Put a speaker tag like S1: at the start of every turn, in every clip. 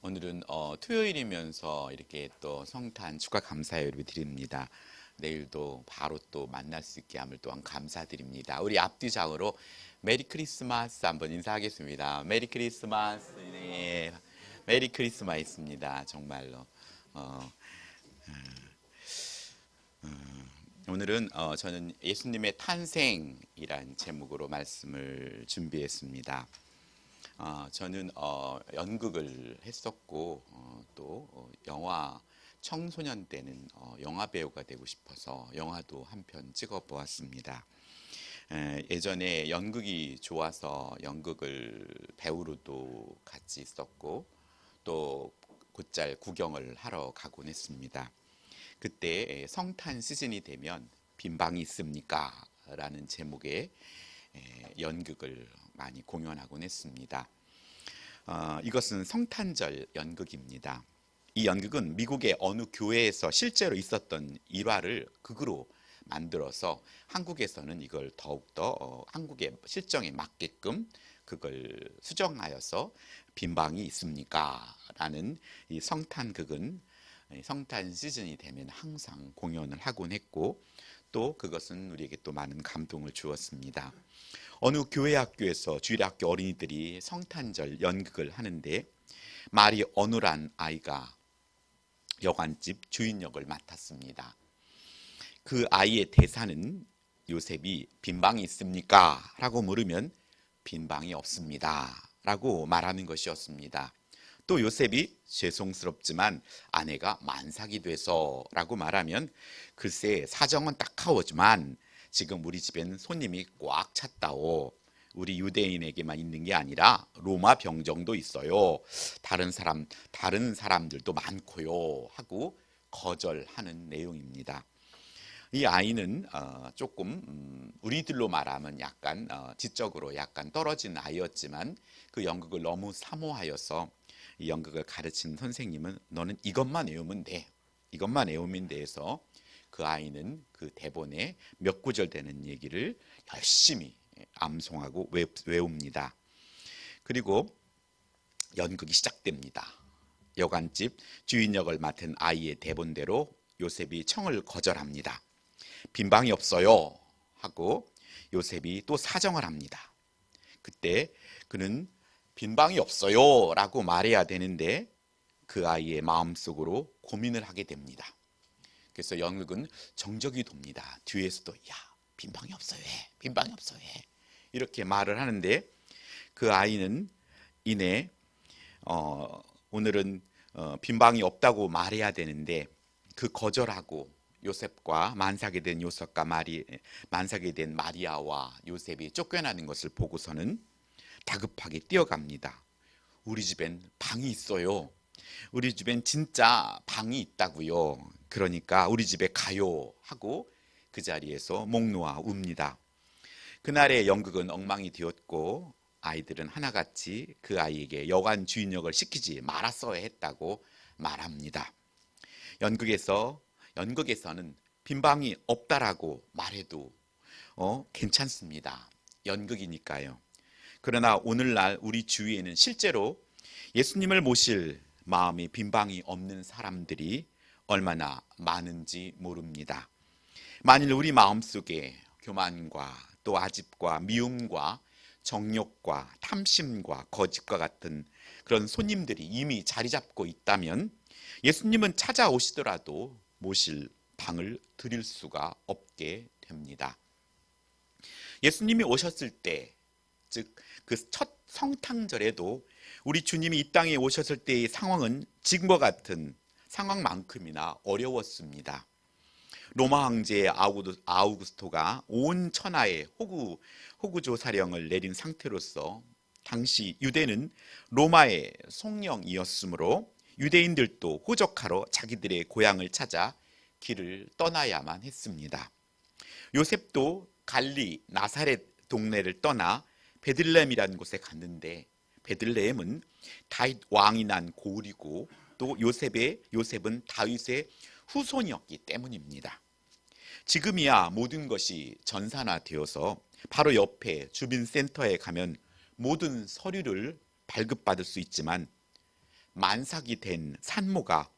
S1: 오늘은 토요일이면서 이렇게 또 성탄 축하 감사 예배 드립니다. 내일도 바로 또 만날 수 있게 함을 또한 감사드립니다. 우리 앞뒤장으로 메리 크리스마스 한번 인사하겠습니다. 메리 크리스마스. 네. 메리 크리스마스입니다. 정말로. 어, 오늘은 저는 예수님의 탄생이란 제목으로 말씀을 준비했습니다. 저는 연극을 했었고 또 영화 청소년 때는 영화 배우가 되고 싶어서 영화도 한 편 찍어 보았습니다. 예전에 연극이 좋아서 연극을 배우로도 같이 있었고 또 곧잘 구경을 하러 가곤 했습니다. 그때 성탄 시즌이 되면 빈방이 있습니까? 라는 제목의 연극을 많이 공연하곤 했습니다. 이것은 성탄절 연극입니다. 이 연극은 미국의 어느 교회에서 실제로 있었던 일화를 극으로 만들어서 한국에서는 이걸 더욱더 한국의 실정에 맞게끔 그걸 수정하여서 빈방이 있습니까? 라는 이 성탄극은 성탄 시즌이 되면 항상 공연을 하곤 했고 또 그것은 우리에게 또 많은 감동을 주었습니다. 어느 교회 학교에서 주일학교 어린이들이 성탄절 연극을 하는데 말이 어눌한 아이가 여관집 주인 역을 맡았습니다. 그 아이의 대사는 요셉이 빈방이 있습니까? 라고 물으면 빈방이 없습니다. 라고 말하는 것이었습니다. 또 요셉이 죄송스럽지만 아내가 만삭이 돼서 라고 말하면 글쎄 사정은 딱하오지만 지금 우리 집엔 손님이 꽉 찼다오. 우리 유대인에게만 있는 게 아니라 로마 병정도 있어요. 다른 사람들도 많고요. 하고 거절하는 내용입니다. 이 아이는 조금 우리들로 말하면 약간 지적으로 약간 떨어진 아이였지만 그 연극을 너무 사모하여서 이 연극을 가르친 선생님은 너는 이것만 외우면 돼. 이것만 외우면 돼 해서 그 아이는 그 대본에 몇 구절 되는 얘기를 열심히 암송하고 외웁니다. 그리고 연극이 시작됩니다. 여관집 주인 역을 맡은 아이의 대본대로 요셉이 청을 거절합니다. 빈방이 없어요 하고 요셉이 또 사정을 합니다. 그때 그는 빈방이 없어요 라고 말해야 되는데 그 아이의 마음속으로 고민을 하게 됩니다. 그래서 연극은 정적이 돕니다. 뒤에서도 야 빈방이 없어요 해. 빈방이 없어요 해. 이렇게 말을 하는데 그 아이는 이내 오늘은 빈방이 없다고 말해야 되는데 그 거절하고 요셉과 만삭이 된 마리아와 요셉이 쫓겨나는 것을 보고서는 다급하게 뛰어갑니다. 우리 집엔 방이 있어요. 우리 집엔 진짜 방이 있다고요. 그러니까 우리 집에 가요 하고 그 자리에서 목 놓아 웁니다. 그날의 연극은 엉망이 되었고 아이들은 하나같이 그 아이에게 여관 주인 역을 시키지 말았어야 했다고 말합니다. 연극에서는 빈방이 없다라고 말해도 괜찮습니다. 연극이니까요. 그러나 오늘날 우리 주위에는 실제로 예수님을 모실 마음이 빈방이 없는 사람들이 얼마나 많은지 모릅니다. 만일 우리 마음속에 교만과 또 아집과 미움과 정욕과 탐심과 거짓과 같은 그런 손님들이 이미 자리 잡고 있다면 예수님은 찾아오시더라도 모실 방을 드릴 수가 없게 됩니다. 예수님이 오셨을 때, 즉 그 첫 성탄절에도 우리 주님이 이 땅에 오셨을 때의 상황은 지금과 같은 상황만큼이나 어려웠습니다. 로마 황제 아우구스토가 온 천하에 호구조 사령을 내린 상태로서 당시 유대는 로마의 속령이었으므로 유대인들도 호적하러 자기들의 고향을 찾아 길을 떠나야만 했습니다. 요셉도 갈리 나사렛 동네를 떠나 베들레헴이라는 곳에 갔는데 베들레헴은 다윗 왕이 난 고을이고 또 요셉은 다윗의 후손이었기 때문입니다. 지금이야 모든 것이 전산화되어서 바로 옆에 주민센터에 가면 모든 서류를 발급받을 수 있지만 만삭이 된 산모가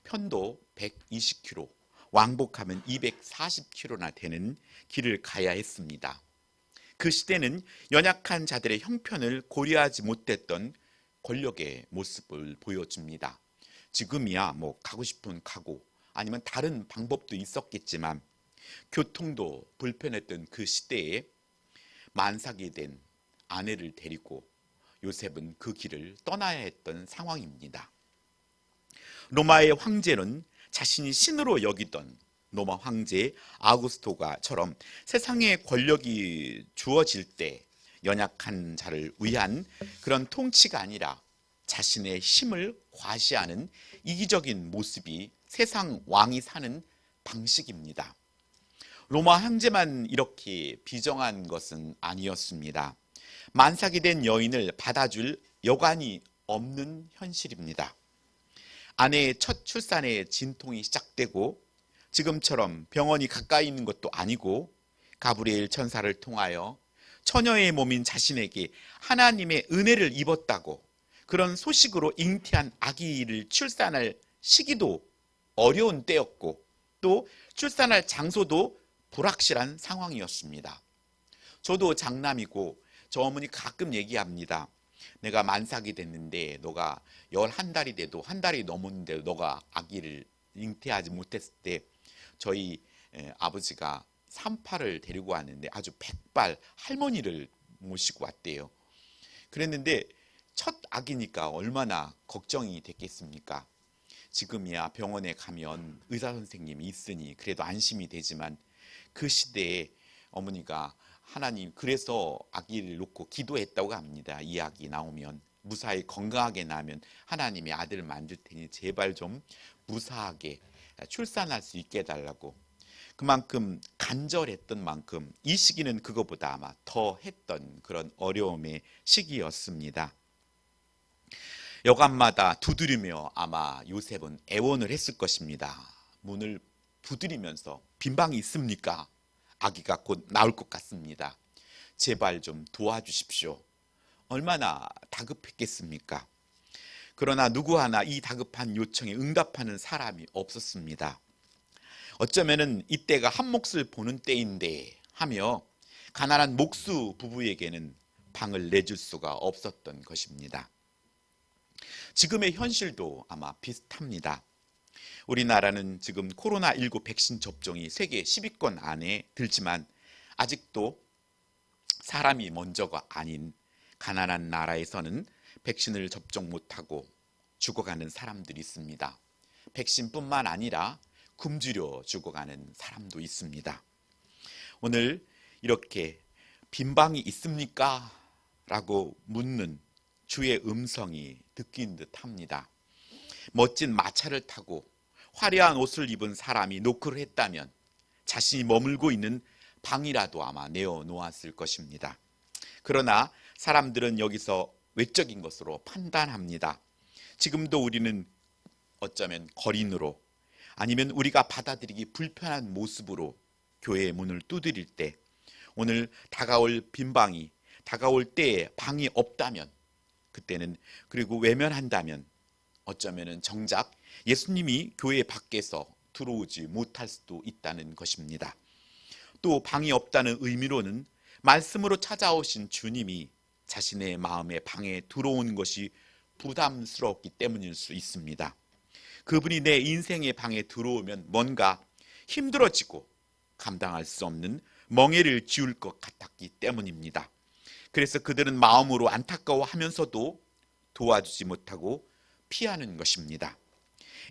S1: 편도 120km, 왕복하면 240km나 되는 길을 가야 했습니다. 그 시대는 연약한 자들의 형편을 고려하지 못했던 권력의 모습을 보여줍니다. 지금이야 뭐 가고 싶으면 가고 아니면 다른 방법도 있었겠지만 교통도 불편했던 그 시대에 만삭이 된 아내를 데리고 요셉은 그 길을 떠나야 했던 상황입니다. 로마의 황제는 자신이 신으로 여기던 로마 황제 아우구스토가처럼 세상의 권력이 주어질 때 연약한 자를 위한 그런 통치가 아니라 자신의 힘을 과시하는 이기적인 모습이 세상 왕이 사는 방식입니다. 로마 황제만 이렇게 비정한 것은 아니었습니다. 만삭이 된 여인을 받아줄 여관이 없는 현실입니다. 아내의 첫 출산에 진통이 시작되고 지금처럼 병원이 가까이 있는 것도 아니고 가브리엘 천사를 통하여 처녀의 몸인 자신에게 하나님의 은혜를 입었다고 그런 소식으로 잉태한 아기를 출산할 시기도 어려운 때였고 또 출산할 장소도 불확실한 상황이었습니다. 저도 장남이고 저 어머니 가끔 얘기합니다. 내가 만삭이 됐는데 너가 11달이 돼도 한 달이 넘었는데 너가 아기를 잉태하지 못했을 때 저희 아버지가 38을 데리고 왔는데 아주 백발 할머니를 모시고 왔대요. 그랬는데 첫 아기니까 얼마나 걱정이 됐겠습니까? 지금이야 병원에 가면 의사 선생님이 있으니 그래도 안심이 되지만 그 시대에 어머니가 하나님 그래서 아기를 놓고 기도했다고 합니다. 이 아기 나오면 무사히 건강하게 나면 하나님의 아들을 만들 테니 제발 좀 무사하게 출산할 수 있게 해달라고. 그만큼 간절했던 만큼 이 시기는 그거보다 아마 더 했던 그런 어려움의 시기였습니다. 여간마다 두드리며 아마 요셉은 애원을 했을 것입니다. 문을 두드리면서 빈방이 있습니까? 아기가 곧 나올 것 같습니다. 제발 좀 도와주십시오. 얼마나 다급했겠습니까? 그러나 누구 하나 이 다급한 요청에 응답하는 사람이 없었습니다. 어쩌면은 이때가 한 몫을 보는 때인데 하며 가난한 목수 부부에게는 방을 내줄 수가 없었던 것입니다. 지금의 현실도 아마 비슷합니다. 우리나라는 지금 코로나19 백신 접종이 세계 10위권 안에 들지만 아직도 사람이 먼저가 아닌 가난한 나라에서는 백신을 접종 못하고 죽어가는 사람들이 있습니다. 백신뿐만 아니라 굶주려 죽어가는 사람도 있습니다. 오늘 이렇게 빈방이 있습니까? 라고 묻는 주의 음성이 듣긴 듯합니다. 멋진 마차를 타고 화려한 옷을 입은 사람이 노크를 했다면 자신이 머물고 있는 방이라도 아마 내어놓았을 것입니다. 그러나 사람들은 여기서 외적인 것으로 판단합니다. 지금도 우리는 어쩌면 거린으로 아니면 우리가 받아들이기 불편한 모습으로 교회의 문을 두드릴 때 오늘 다가올 빈방이 다가올 때에 방이 없다면 그때는 그리고 외면한다면 어쩌면 정작 예수님이 교회 밖에서 들어오지 못할 수도 있다는 것입니다. 또 방이 없다는 의미로는 말씀으로 찾아오신 주님이 자신의 마음의 방에 들어온 것이 부담스럽기 때문일 수 있습니다. 그분이 내 인생의 방에 들어오면 뭔가 힘들어지고 감당할 수 없는 멍해를 지울 것 같았기 때문입니다. 그래서 그들은 마음으로 안타까워하면서도 도와주지 못하고 피하는 것입니다.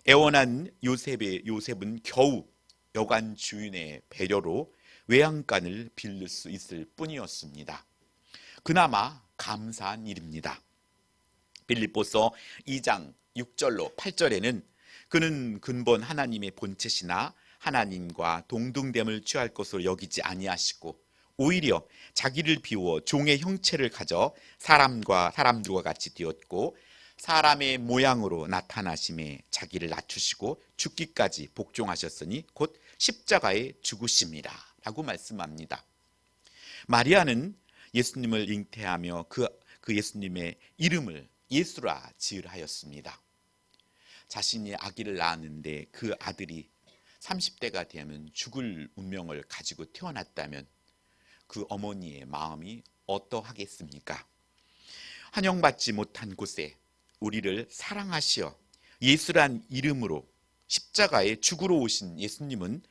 S1: 애원한 요셉은 겨우 여관 주인의 배려로 외양간을 빌릴 수 있을 뿐이었습니다. 그나마 감사한 일입니다. 빌립보서 2장 6절로 8절에는 그는 근본 하나님의 본체시나 하나님과 동등됨을 취할 것으로 여기지 아니하시고 오히려 자기를 비워 종의 형체를 가져 사람들과 같이 되었고 사람의 모양으로 나타나심에 자기를 낮추시고 죽기까지 복종하셨으니 곧 십자가에 죽으심이라 라고 말씀합니다. 마리아는 예수님을 잉태하며 그 예수님의 이름을 예수라 지으라 하였습니다. 자신이 아기를 낳았는데 그 아들이 30대가 되면 죽을 운명을 가지고 태어났다면 그 어머니의 마음이 어떠하겠습니까? 환영받지 못한 곳에 우리를 사랑하시어 예수란 이름으로 십자가에 죽으러 오신 예수님은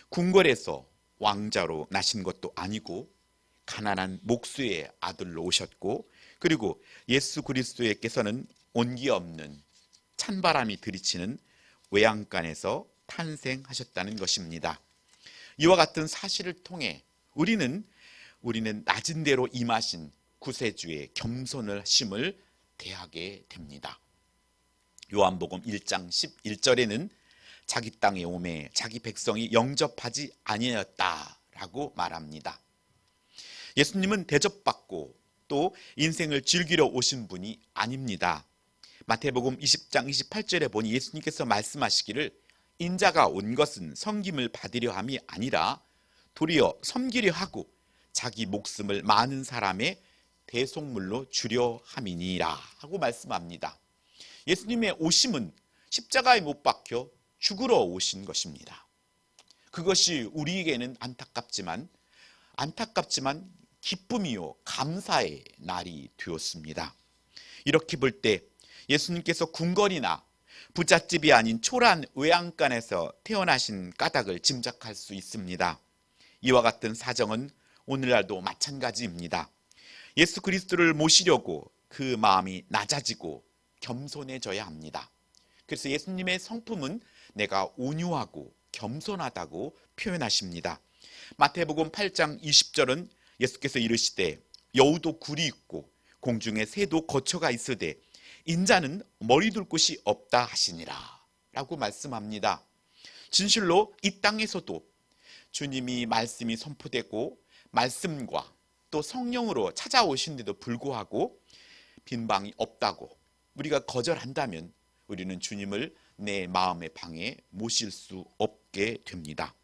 S1: 궁궐에서 왕자로 나신 것도 아니고 가난한 목수의 아들로 오셨고, 그리고 예수 그리스도께서는 온기 없는 찬바람이 들이치는 외양간에서 탄생하셨다는 것입니다. 이와 같은 사실을 통해 우리는 낮은 데로 임하신 구세주의 겸손을 하심을 대하게 됩니다. 요한복음 1장 11절에는 자기 땅에 오매 자기 백성이 영접하지 아니하였다라고 말합니다. 예수님은 대접받고 또 인생을 즐기러 오신 분이 아닙니다. 마태복음 20장 28절에 보니 예수님께서 말씀하시기를 인자가 온 것은 섬김을 받으려 함이 아니라 도리어 섬기려 하고 자기 목숨을 많은 사람의 대속물로 주려 함이니라 하고 말씀합니다. 예수님의 오심은 십자가에 못 박혀 죽으러 오신 것입니다. 그것이 우리에게는 안타깝지만 기쁨이요 감사의 날이 되었습니다. 이렇게 볼 때 예수님께서 궁궐이나 부잣집이 아닌 초라한 외양간에서 태어나신 까닭을 짐작할 수 있습니다. 이와 같은 사정은 오늘날도 마찬가지입니다. 예수 그리스도를 모시려고 그 마음이 낮아지고 겸손해져야 합니다. 그래서 예수님의 성품은 내가 온유하고 겸손하다고 표현하십니다. 마태복음 8장 20절은 예수께서 이르시되 여우도 굴이 있고 공중에 새도 거처가 있으되 인자는 머리 둘 곳이 없다 하시니라 라고 말씀합니다. 진실로 이 땅에서도 주님이 말씀이 선포되고 말씀과 또 성령으로 찾아오신데도 불구하고 빈방이 없다고 우리가 거절한다면 우리는 주님을 내 마음의 방에 모실 수 없게 됩니다.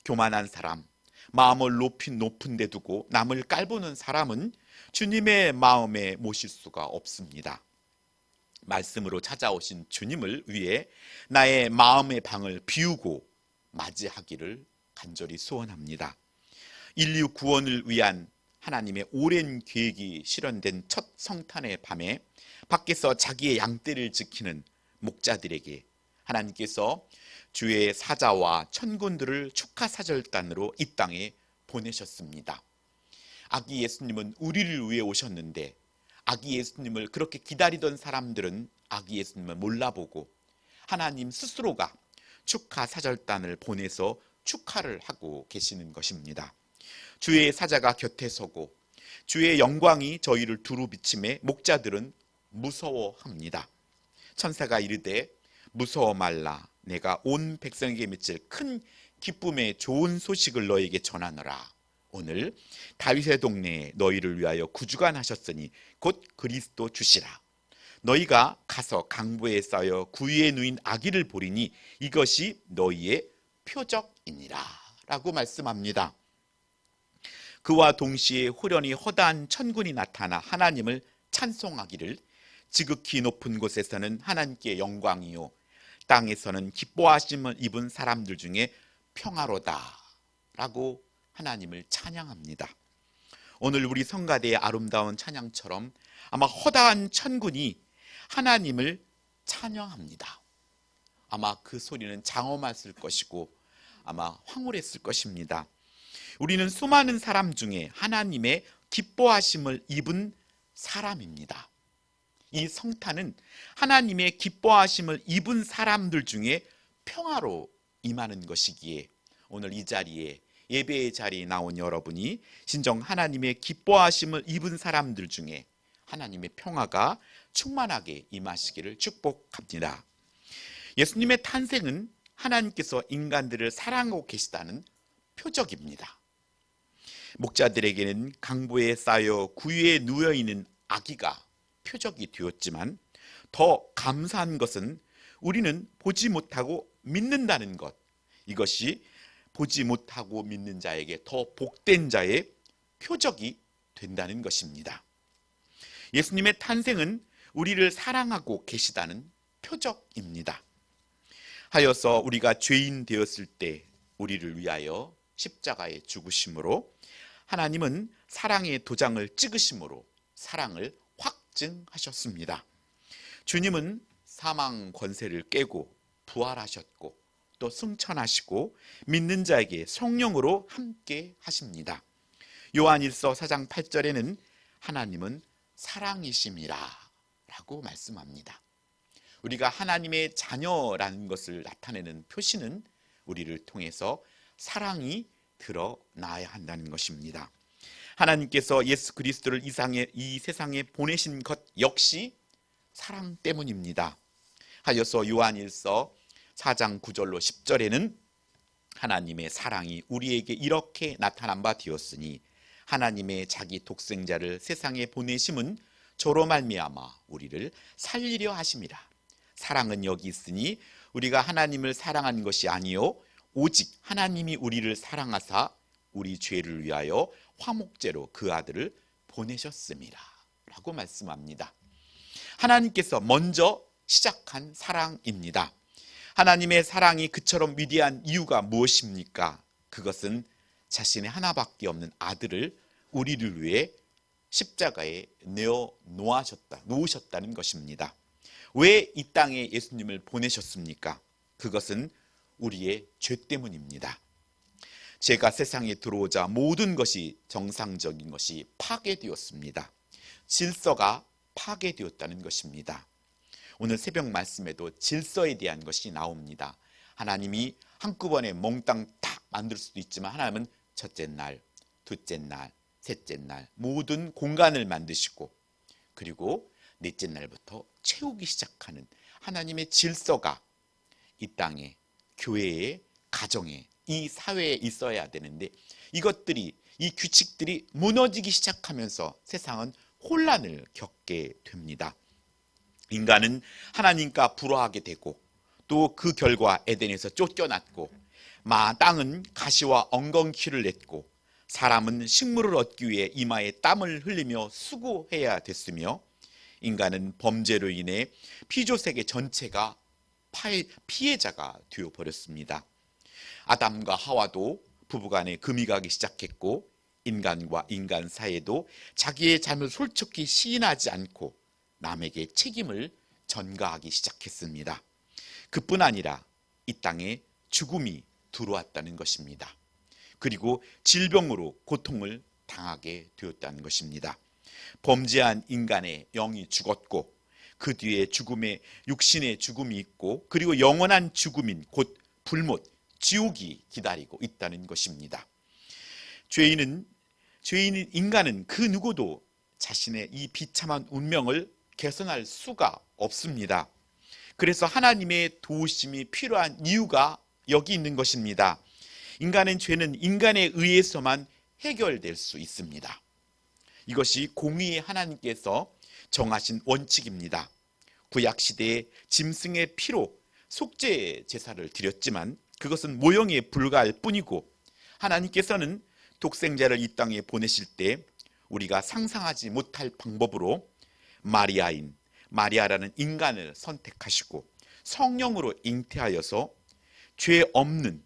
S1: 교만한 사람, 마음을 높은 데 두고 남을 깔보는 사람은 주님의 마음에 모실 수가 없습니다. 말씀으로 찾아오신 주님을 위해 나의 마음의 방을 비우고 맞이하기를 간절히 소원합니다. 인류 구원을 위한 하나님의 오랜 계획이 실현된 첫 성탄의 밤에 밖에서 자기의 양떼를 지키는 목자들에게 하나님께서 주의 사자와 천군들을 축하 사절단으로 이 땅에 보내셨습니다. 아기 예수님은 우리를 위해 오셨는데 아기 예수님을 그렇게 기다리던 사람들은 아기 예수님을 몰라보고 하나님 스스로가 축하 사절단을 보내서 축하를 하고 계시는 것입니다. 주의 사자가 곁에 서고 주의 영광이 저희를 두루 비침에 목자들은 무서워합니다. 천사가 이르되 무서워 말라, 내가 온 백성에게 미칠 큰 기쁨의 좋은 소식을 너에게 전하노라. 오늘 다윗의 동네에 너희를 위하여 구주가 나셨으니 곧 그리스도 주시라. 너희가 가서 강보에 쌓여 구유에 누인 아기를 보리니 이것이 너희의 표적이니라 라고 말씀합니다. 그와 동시에 호련히 허다한 천군이 나타나 하나님을 찬송하기를 지극히 높은 곳에서는 하나님께 영광이요 땅에서는 기뻐하심을 입은 사람들 중에 평화로다 라고 하나님을 찬양합니다. 오늘 우리 성가대의 아름다운 찬양처럼 아마 허다한 천군이 하나님을 찬양합니다. 아마 그 소리는 장엄했을 것이고 아마 황홀했을 것입니다. 우리는 수많은 사람 중에 하나님의 기뻐하심을 입은 사람입니다. 이 성탄은 하나님의 기뻐하심을 입은 사람들 중에 평화로 임하는 것이기에 오늘 이 자리에 예배의 자리에 나온 여러분이 진정 하나님의 기뻐하심을 입은 사람들 중에 하나님의 평화가 충만하게 임하시기를 축복합니다. 예수님의 탄생은 하나님께서 인간들을 사랑하고 계시다는 표적입니다. 목자들에게는 강보에 쌓여 구유에 누워있는 아기가 표적이 되었지만 더 감사한 것은 우리는 보지 못하고 믿는다는 것, 이것이 보지 못하고 믿는 자에게 더 복된 자의 표적이 된다는 것입니다. 예수님의 탄생은 우리를 사랑하고 계시다는 표적입니다. 하여서 우리가 죄인 되었을 때 우리를 위하여 십자가에 죽으심으로 하나님은 사랑의 도장을 찍으심으로 사랑을 확증하셨습니다. 주님은 사망 권세를 깨고 부활하셨고 또 승천하시고 믿는 자에게 성령으로 함께 하십니다. 요한일서 4장 8절에는 하나님은 사랑이심이라 라고 말씀합니다. 우리가 하나님의 자녀라는 것을 나타내는 표시는 우리를 통해서 사랑이 드러나야 한다는 것입니다. 하나님께서 예수 그리스도를 이 세상에 보내신 것 역시 사랑 때문입니다. 하여서 요한일서 4장 9절로 10절에는 하나님의 사랑이 우리에게 이렇게 나타난 바 되었으니 하나님의 자기 독생자를 세상에 보내심은 저로 말미암아 우리를 살리려 하심이라. 사랑은 여기 있으니 우리가 하나님을 사랑한 것이 아니요 오직 하나님이 우리를 사랑하사 우리 죄를 위하여 화목제로 그 아들을 보내셨음이라 라고 말씀합니다. 하나님께서 먼저 시작한 사랑입니다. 하나님의 사랑이 그처럼 위대한 이유가 무엇입니까? 그것은 자신의 하나밖에 없는 아들을 우리를 위해 십자가에 내어 놓으셨다는 것입니다. 왜 이 땅에 예수님을 보내셨습니까? 그것은 우리의 죄 때문입니다. 죄가 세상에 들어오자 모든 것이 정상적인 것이 파괴되었습니다. 질서가 파괴되었다는 것입니다. 오늘 새벽 말씀에도 질서에 대한 것이 나옵니다. 하나님이 한꺼번에 몽땅 딱 만들 수도 있지만 하나님은 첫째 날, 둘째 날, 셋째 날 모든 공간을 만드시고 그리고 넷째 날부터 채우기 시작하는 하나님의 질서가 이 땅에, 교회에, 가정에, 이 사회에 있어야 되는데 이것들이, 이 규칙들이 무너지기 시작하면서 세상은 혼란을 겪게 됩니다. 인간은 하나님과 불화하게 되고 또 그 결과 에덴에서 쫓겨났고 땅은 가시와 엉겅퀴를 냈고 사람은 식물을 얻기 위해 이마에 땀을 흘리며 수고해야 됐으며 인간은 범죄로 인해 피조세계 전체가 피해자가 되어버렸습니다. 아담과 하와도 부부간에 금이 가기 시작했고 인간과 인간 사이에도 자기의 잘못을 솔직히 시인하지 않고 남에게 책임을 전가하기 시작했습니다. 그뿐 아니라 이 땅에 죽음이 들어왔다는 것입니다. 그리고 질병으로 고통을 당하게 되었다는 것입니다. 범죄한 인간의 영이 죽었고 그 뒤에 육신의 죽음이 있고 그리고 영원한 죽음인 곧 불못, 지옥이 기다리고 있다는 것입니다. 죄인인 인간은 그 누구도 자신의 이 비참한 운명을 개선할 수가 없습니다. 그래서 하나님의 도우심이 필요한 이유가 여기 있는 것입니다. 인간의 죄는 인간에 의해서만 해결될 수 있습니다. 이것이 공의의 하나님께서 정하신 원칙입니다. 구약시대에 짐승의 피로 속죄 제사를 드렸지만 그것은 모형에 불과할 뿐이고 하나님께서는 독생자를 이 땅에 보내실 때 우리가 상상하지 못할 방법으로 마리아라는 인간을 선택하시고 성령으로 잉태하여서 죄 없는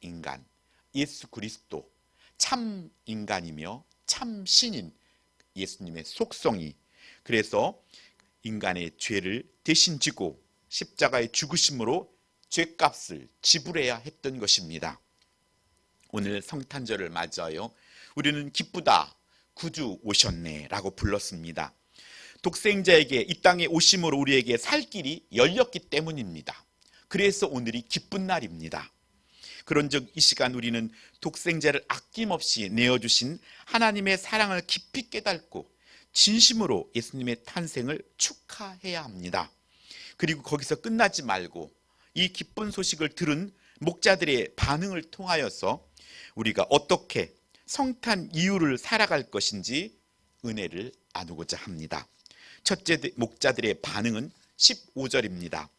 S1: 인간 예수 그리스도 참 인간이며 참 신인 예수님의 속성이 그래서 인간의 죄를 대신 지고 십자가의 죽으심으로 죄값을 지불해야 했던 것입니다. 오늘 성탄절을 맞아요. 우리는 기쁘다 구주 오셨네 라고 불렀습니다. 독생자에게 이 땅에 오심으로 우리에게 살 길이 열렸기 때문입니다. 그래서 오늘이 기쁜 날입니다. 그런즉 이 시간 우리는 독생자를 아낌없이 내어주신 하나님의 사랑을 깊이 깨닫고 진심으로 예수님의 탄생을 축하해야 합니다. 그리고 거기서 끝나지 말고 이 기쁜 소식을 들은 목자들의 반응을 통하여서 우리가 어떻게 성탄 이후를 살아갈 것인지 은혜를 나누고자 합니다. 첫째 목자들의 반응은 15절입니다.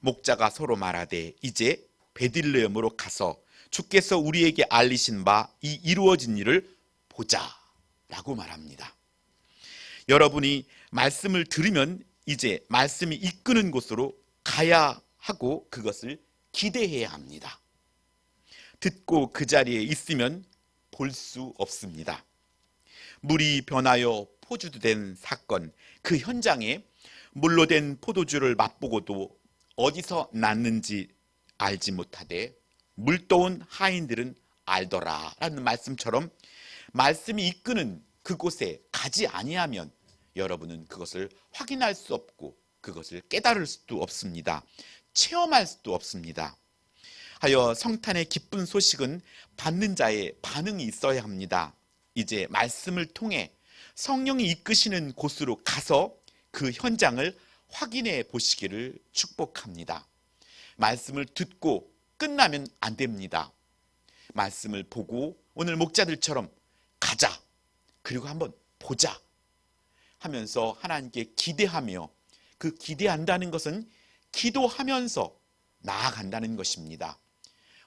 S1: 목자가 서로 말하되 이제 베들레헴으로 가서 주께서 우리에게 알리신 바 이 이루어진 일을 보자 라고 말합니다. 여러분이 말씀을 들으면 이제 말씀이 이끄는 곳으로 가야 하고 그것을 기대해야 합니다. 듣고 그 자리에 있으면 볼 수 없습니다. 물이 변하여 포주도 된 사건, 그 현장에 물로 된 포도주를 맛보고도 어디서 났는지 알지 못하되 물떠온 하인들은 알더라 라는 말씀처럼 말씀이 이끄는 그곳에 가지 아니하면 여러분은 그것을 확인할 수 없고 그것을 깨달을 수도 없습니다. 체험할 수도 없습니다. 하여 성탄의 기쁜 소식은 받는 자의 반응이 있어야 합니다. 이제 말씀을 통해 성령이 이끄시는 곳으로 가서 그 현장을 확인해 보시기를 축복합니다. 말씀을 듣고 끝나면 안 됩니다. 말씀을 보고 오늘 목자들처럼 가자, 그리고 한번 보자 하면서 하나님께 기대하며, 그 기대한다는 것은 기도하면서 나아간다는 것입니다.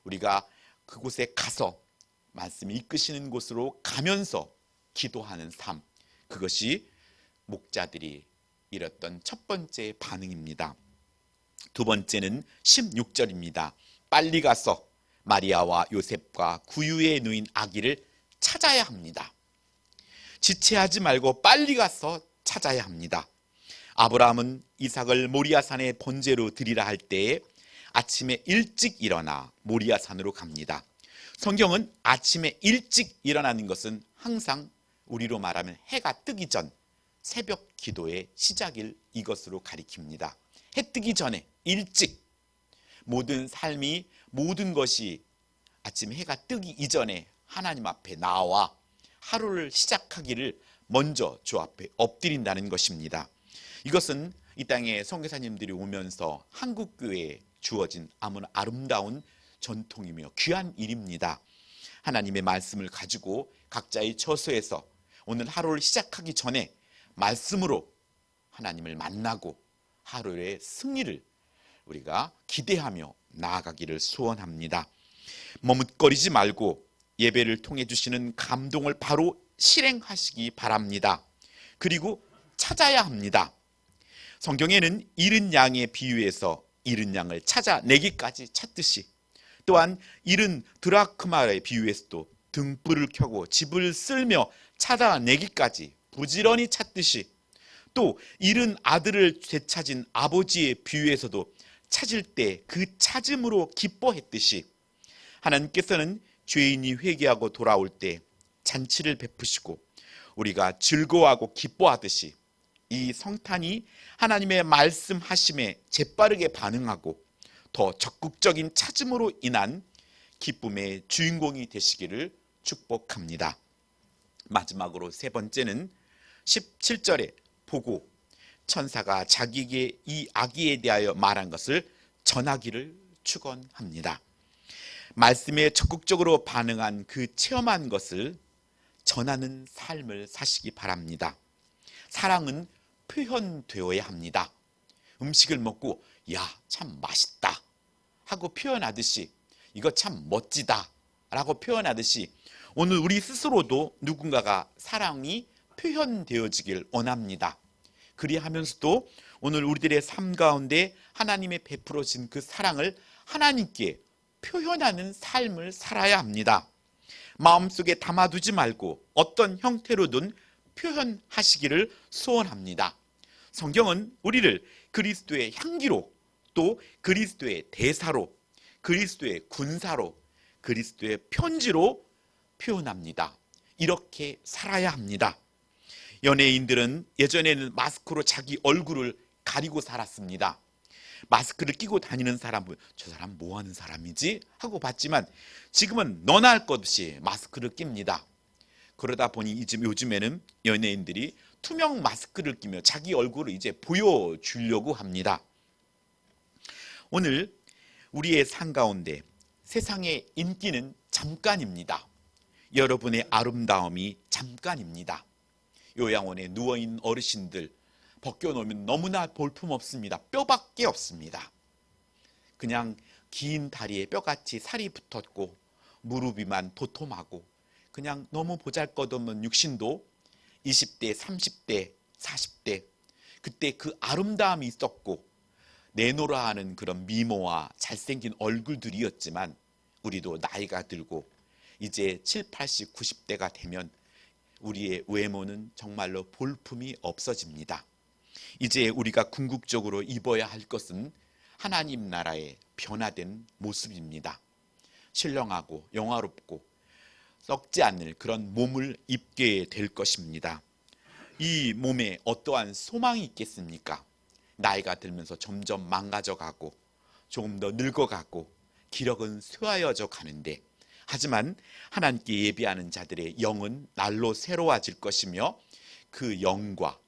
S1: 우리가 그곳에 가서 말씀이 이끄시는 곳으로 가면서 기도하는 삶, 그것이 목자들이 이뤘던 첫 번째 반응입니다. 두 번째는 16절입니다. 빨리 가서 마리아와 요셉과 구유에 누인 아기를 찾아야 합니다. 지체하지 말고 빨리 가서 찾아야 합니다. 아브라함은 이삭을 모리아산의 번제로 드리라 할 때에 아침에 일찍 일어나 모리아산으로 갑니다. 성경은 아침에 일찍 일어나는 것은 항상 우리로 말하면 해가 뜨기 전 새벽 기도의 시작일 이것으로 가리킵니다. 해 뜨기 전에 일찍, 모든 삶이, 모든 것이 아침 해가 뜨기 이전에 하나님 앞에 나와 하루를 시작하기를 먼저 주 앞에 엎드린다는 것입니다. 이것은 이 땅에 선교사님들이 오면서 한국교회에 주어진 아무나 아름다운 전통이며 귀한 일입니다. 하나님의 말씀을 가지고 각자의 처소에서 오늘 하루를 시작하기 전에 말씀으로 하나님을 만나고 하루의 승리를 우리가 기대하며 나아가기를 소원합니다. 머뭇거리지 말고 예배를 통해 주시는 감동을 바로 실행하시기 바랍니다. 그리고 찾아야 합니다. 성경에는 잃은 양의 비유에서 잃은 양을 찾아내기까지 찾듯이, 또한 잃은 드라크마의 비유에서도 등불을 켜고 집을 쓸며 찾아내기까지 부지런히 찾듯이, 또 잃은 아들을 되찾은 아버지의 비유에서도 찾을 때 그 찾음으로 기뻐했듯이 하나님께서는 죄인이 회개하고 돌아올 때 잔치를 베푸시고 우리가 즐거워하고 기뻐하듯이 이 성탄이 하나님의 말씀하심에 재빠르게 반응하고 더 적극적인 찾음으로 인한 기쁨의 주인공이 되시기를 축복합니다. 마지막으로 세 번째는 17절에 보고 천사가 자기에게 이 아기에 대하여 말한 것을 전하기를 축원합니다. 말씀에 적극적으로 반응한 그 체험한 것을 전하는 삶을 사시기 바랍니다. 사랑은 표현되어야 합니다. 음식을 먹고 야, 참 맛있다 하고 표현하듯이, 이거 참 멋지다 라고 표현하듯이 오늘 우리 스스로도 누군가가 사랑이 표현되어지길 원합니다. 그리하면서도 오늘 우리들의 삶 가운데 하나님의 베풀어진 그 사랑을 하나님께 표현하는 삶을 살아야 합니다. 마음속에 담아두지 말고 어떤 형태로든 표현하시기를 소원합니다. 성경은 우리를 그리스도의 향기로, 또 그리스도의 대사로, 그리스도의 군사로, 그리스도의 편지로 표현합니다. 이렇게 살아야 합니다. 연예인들은 예전에는 마스크로 자기 얼굴을 가리고 살았습니다. 마스크를 끼고 다니는 사람은 저 사람 뭐 하는 사람이지? 하고 봤지만 지금은 너나 할 것 없이 마스크를 낍니다. 그러다 보니 요즘에는 연예인들이 투명 마스크를 끼며 자기 얼굴을 이제 보여주려고 합니다. 오늘 우리의 삶 가운데 세상의 인기는 잠깐입니다. 여러분의 아름다움이 잠깐입니다. 요양원에 누워있는 어르신들 벗겨놓으면 너무나 볼품없습니다. 뼈밖에 없습니다. 그냥 긴 다리에 뼈같이 살이 붙었고 무릎 위만 도톰하고 그냥 너무 보잘것없는 육신도 20대, 30대, 40대 그때 그 아름다움이 있었고 내노라 하는 그런 미모와 잘생긴 얼굴들이었지만 우리도 나이가 들고 이제 7, 80, 90대가 되면 우리의 외모는 정말로 볼품이 없어집니다. 이제 우리가 궁극적으로 입어야 할 것은 하나님 나라의 변화된 모습입니다. 신령하고 영화롭고 썩지 않을 그런 몸을 입게 될 것입니다. 이 몸에 어떠한 소망이 있겠습니까? 나이가 들면서 점점 망가져가고 조금 더 늙어가고 기력은 쇠하여져 가는데, 하지만 하나님께 예비하는 자들의 영은 날로 새로워질 것이며 그 영과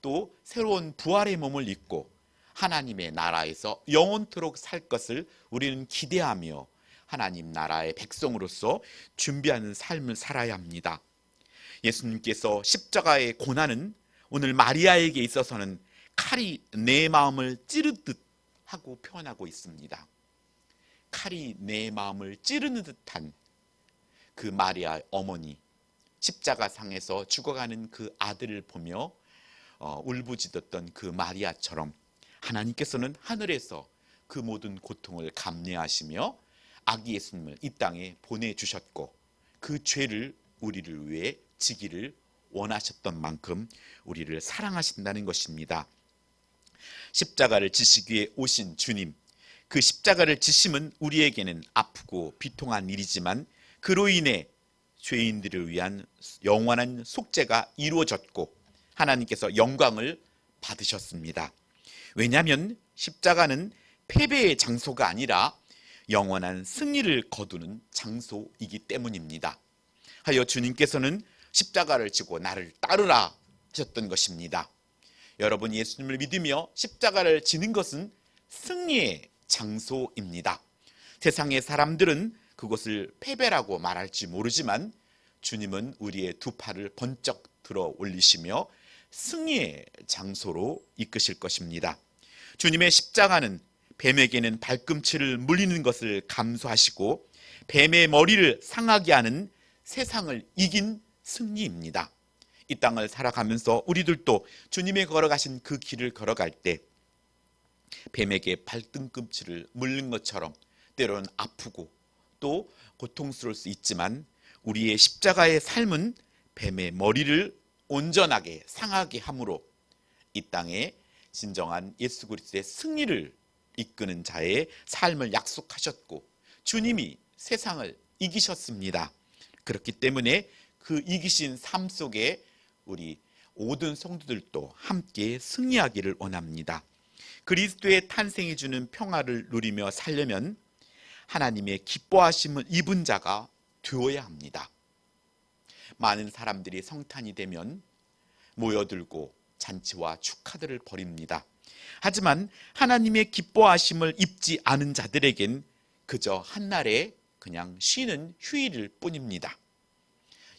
S1: 또 새로운 부활의 몸을 입고 하나님의 나라에서 영원토록 살 것을 우리는 기대하며 하나님 나라의 백성으로서 준비하는 삶을 살아야 합니다. 예수님께서 십자가의 고난은 오늘 마리아에게 있어서는 칼이 내 마음을 찌르듯 하고 표현하고 있습니다. 칼이 내 마음을 찌르는 듯한 그 마리아 어머니, 십자가상에서 죽어가는 그 아들을 보며 울부짖었던 그 마리아처럼 하나님께서는 하늘에서 그 모든 고통을 감내하시며 아기 예수님을 이 땅에 보내주셨고 그 죄를 우리를 위해 지기를 원하셨던 만큼 우리를 사랑하신다는 것입니다. 십자가를 지시기 위해 오신 주님, 그 십자가를 지심은 우리에게는 아프고 비통한 일이지만 그로 인해 죄인들을 위한 영원한 속죄가 이루어졌고 하나님께서 영광을 받으셨습니다. 왜냐하면 십자가는 패배의 장소가 아니라 영원한 승리를 거두는 장소이기 때문입니다. 하여 주님께서는 십자가를 지고 나를 따르라 하셨던 것입니다. 여러분, 예수님을 믿으며 십자가를 지는 것은 승리의 장소입니다. 세상의 사람들은 그것을 패배라고 말할지 모르지만 주님은 우리의 두 팔을 번쩍 들어 올리시며 승리의 장소로 이끄실 것입니다. 주님의 십자가는 뱀에게는 발꿈치를 물리는 것을 감수하시고 뱀의 머리를 상하게 하는 세상을 이긴 승리입니다. 이 땅을 살아가면서 우리들도 주님의 걸어가신 그 길을 걸어갈 때 뱀에게 발등꿈치를 물는 것처럼 때로는 아프고 또 고통스러울 수 있지만 우리의 십자가의 삶은 뱀의 머리를 온전하게 상하게 함으로 이 땅에 진정한 예수 그리스도의 승리를 이끄는 자의 삶을 약속하셨고 주님이 세상을 이기셨습니다. 그렇기 때문에 그 이기신 삶 속에 우리 모든 성도들도 함께 승리하기를 원합니다. 그리스도의 탄생이 주는 평화를 누리며 살려면 하나님의 기뻐하심을 입은 자가 되어야 합니다. 많은 사람들이 성탄이 되면 모여들고 잔치와 축하들을 벌입니다. 하지만 하나님의 기뻐하심을 입지 않은 자들에겐 그저 한날의 그냥 쉬는 휴일일 뿐입니다.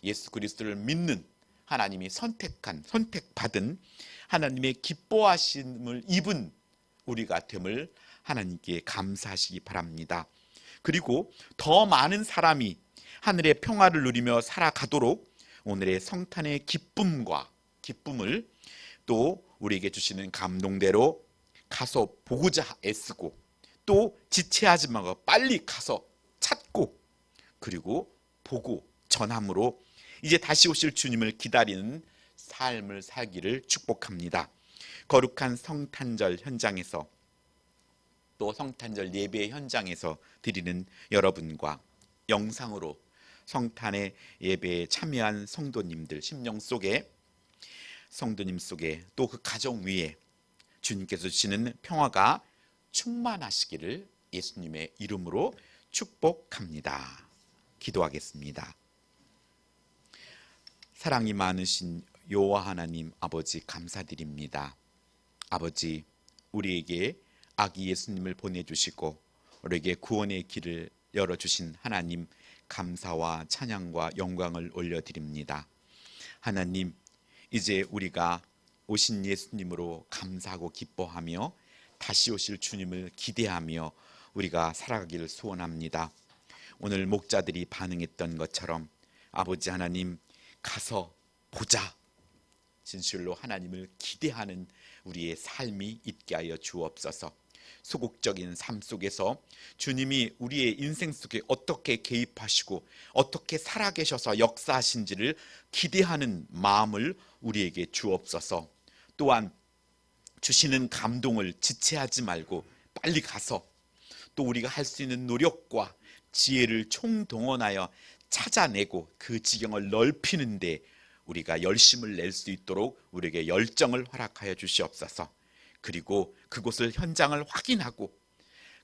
S1: 예수 그리스도를 믿는 하나님이 선택받은 하나님의 기뻐하심을 입은 우리가 됨을 하나님께 감사하시기 바랍니다. 그리고 더 많은 사람이 하늘의 평화를 누리며 살아가도록 오늘의 성탄의 기쁨을 또 우리에게 주시는 감동대로 가서 보고자 애쓰고 또 지체하지 말고 빨리 가서 찾고 그리고 보고 전함으로 이제 다시 오실 주님을 기다리는 삶을 살기를 축복합니다. 거룩한 성탄절 현장에서 또 성탄절 예배 현장에서 드리는 여러분과 영상으로 성탄의 예배에 참여한 성도님들 심령 속에 성도님 속에 또 그 가정 위에 주님께서 주시는 평화가 충만하시기를 예수님의 이름으로 축복합니다. 기도하겠습니다. 사랑이 많으신 여호와 하나님 아버지 감사드립니다. 아버지, 우리에게 아기 예수님을 보내주시고 우리에게 구원의 길을 열어주신 하나님 감사와 찬양과 영광을 올려드립니다. 하나님, 이제 우리가 오신 예수님으로 감사하고 기뻐하며 다시 오실 주님을 기대하며 우리가 살아가기를 소원합니다. 오늘 목자들이 반응했던 것처럼 아버지 하나님, 가서 보자, 진실로 하나님을 기대하는 우리의 삶이 있게 하여 주옵소서. 소극적인 삶 속에서 주님이 우리의 인생 속에 어떻게 개입하시고 어떻게 살아계셔서 역사하신지를 기대하는 마음을 우리에게 주옵소서. 또한 주시는 감동을 지체하지 말고 빨리 가서 또 우리가 할 수 있는 노력과 지혜를 총동원하여 찾아내고 그 지경을 넓히는데 우리가 열심을 낼 수 있도록 우리에게 열정을 허락하여 주시옵소서. 그리고 그곳을 현장을 확인하고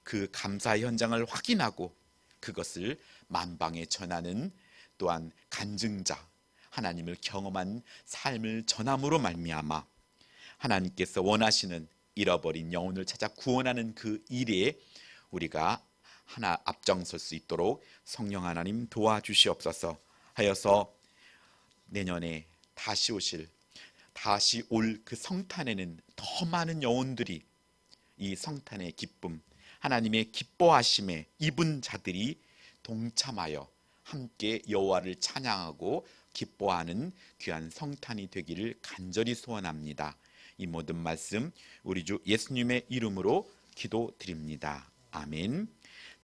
S1: 그 감사 현장을 확인하고 그것을 만방에 전하는 또한 간증자, 하나님을 경험한 삶을 전함으로 말미암아 하나님께서 원하시는 잃어버린 영혼을 찾아 구원하는 그 일에 우리가 하나 앞장설 수 있도록 성령 하나님 도와주시옵소서 하여서 내년에 다시 올 그 성탄에는 더 많은 영혼들이 이 성탄의 기쁨, 하나님의 기뻐하심에 입은 자들이 동참하여 함께 여호와를 찬양하고 기뻐하는 귀한 성탄이 되기를 간절히 소원합니다. 이 모든 말씀 우리 주 예수님의 이름으로 기도드립니다. 아멘.